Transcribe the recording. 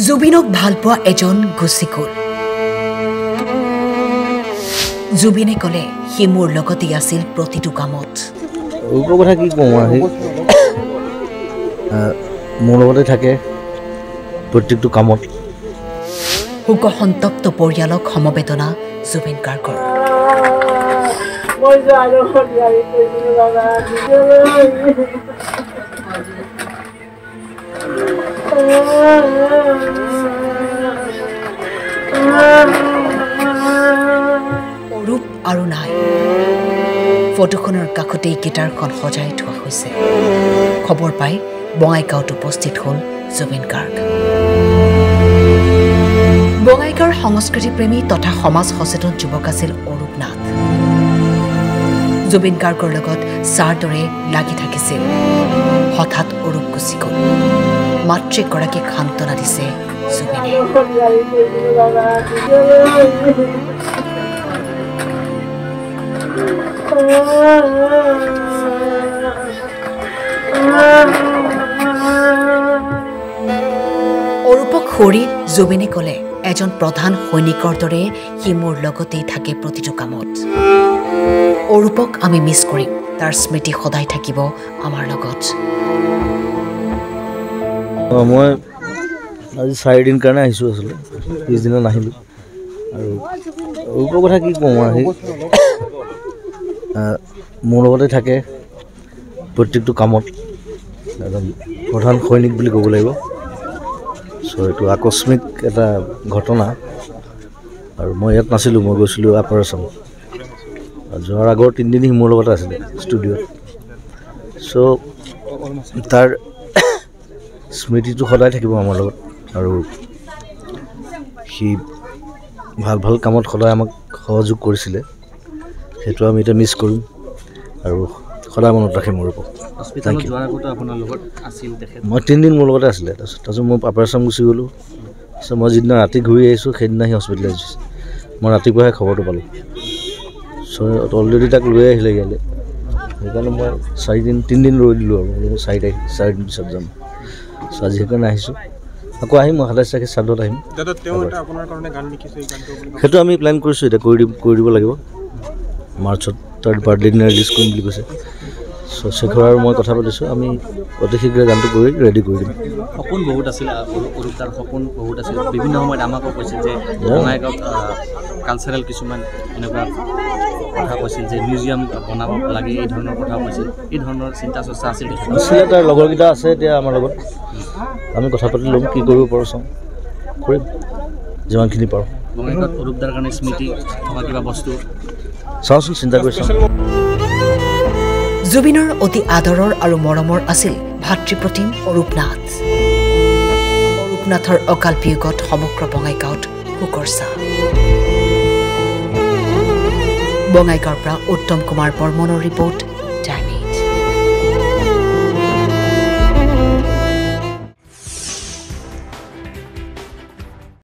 জুবিনক ভালপোৱা এজন গুচি গ'ল। জুবিনে ক'লে সি মোৰ লগতে আছিল প্ৰতিটো কামত। কথা কি কওঁ মোৰ লগতে থাকে প্ৰত্যেকটো কামত। শোকসন্তপ্ত পৰিয়ালক সমবেদনা জুবিন গাৰ্গৰ। অৰূপ আৰু নাই। ফটোখনৰ কাষতেই গীটাৰখন সজাই থোৱা হৈছে। খবৰ পাই বঙাইগাঁৱত উপস্থিত হ'ল জুবিন গাৰ্গ। বঙাইগাঁৱৰ সংস্কৃতিপ্ৰেমী তথা সমাজ সচেতন যুৱক আছিল অৰূপ নাথ। জুবিন গাৰ্গৰ লগত ছাৰ দৰে লাগি থাকিছিল। হঠাৎ অৰূপ গুচি গ'ল। মাতৃগৰাকীক সান্তনা দিছে জুবিনে। অৰূপক সৰি জুবিনে ক'লে এজন প্ৰধান সৈনিকৰ দৰে সি মোৰ লগতেই থাকে প্ৰতিটো কামত। অৰূপক আমি মিছ কৰিম, তাৰ স্মৃতি সদায় থাকিব আমাৰ লগত। মই আজি 4 দিন কাৰণে আহিছোঁ আচলতে, পিছদিনা নাহিলোঁ। আৰু অৰূপৰ কথা কি কওঁ মোৰ লগতে থাকে প্ৰত্যেকটো কামত। এজন প্ৰধান সৈনিক বুলি ক'ব লাগিব। চ' এইটো আকস্মিক এটা ঘটনা। আৰু মই ইয়াত নাছিলোঁ, মই গৈছিলোঁ আপাৰ আছাম। যোৱাৰ আগৰ 3 দিন সি মোৰ লগতে আছিলে ষ্টুডিঅ'ত। চ' তাৰ স্মৃতিটো সদায় থাকিব আমাৰ লগত। আৰু সি ভাল ভাল কামত সদায় আমাক সহযোগ কৰিছিলে। সেইটো আমি এতিয়া মিছ কৰিম আৰু সদায় মনত ৰাখিম অৰূপক। মই 3 দিন মোৰ লগতে আছিলে। তাৰপিছত মই আপাৰ আছাম গুচি গ'লোঁ। তাৰপিছত মই যিদিনা ৰাতি ঘূৰি আহিছোঁ সেইদিনা সি হস্পিটেলাইজ হৈছে। মই ৰাতিপুৱাহে খবৰটো পালোঁ। চ' অলৰেডি তাক লৈ আহিলে ইয়ালৈ। সেইকাৰণে মই 3 দিন ৰৈ দিলোঁ আৰু 4 দিন পিছত যাম। চ' আজি সেইকাৰণে আহিছোঁ। আকৌ আহিম মই 27 তাৰিখে শ্ৰাদ্ধত আহিম। সেইটো আমি প্লেন কৰিছোঁ এতিয়া, কৰি দিব লাগিব। মাৰ্চত তাৰ বাৰ্থডে দিনা ৰিলিজ কৰিম বুলি কৈছে। চ' শেখৰ আৰু মই কথা পাতিছোঁ, আমি অতি শীঘ্ৰে গানটো কৰি ৰেডি কৰি দিম। সপোন বহুত আছিল, অৰূপদাৰ সপোন বহুত আছিল। বিভিন্ন সময়ত আমাকো কৈছিল যে বঙাইগাঁৱত কালচাৰেল কিছুমান এনেকুৱা কথা কৈছিল যে মিউজিয়াম বনাব লাগে, এই ধৰণৰ কথা কৈছিল। এই ধৰণৰ চিন্তা চৰ্চা আছিল। তাৰ লগৰকেইটা আছে এতিয়া আমাৰ লগত। আমি কথা পাতি ল'ম কি কৰিব পাৰোঁ, চাওঁ কৰিম যিমানখিনি পাৰোঁ। বঙাইগাঁৱত অৰূপদাৰ কাৰণে স্মৃতি থকা কিবা বস্তু চাওঁচোন, চিন্তা কৰি চাওঁ। জুবিনৰ অতি আদৰৰ আৰু মৰমৰ আছিল ভাতৃপ্ৰতিম অৰূপ নাথ। অৰূপ নাথৰ অকাল বিয়োগত সমগ্ৰ বঙাইগাঁৱত শোকৰ ছাঁ। বঙাইগাঁৱৰ পৰা উত্তম কুমাৰ বৰ্মনৰ ৰিপৰ্ট।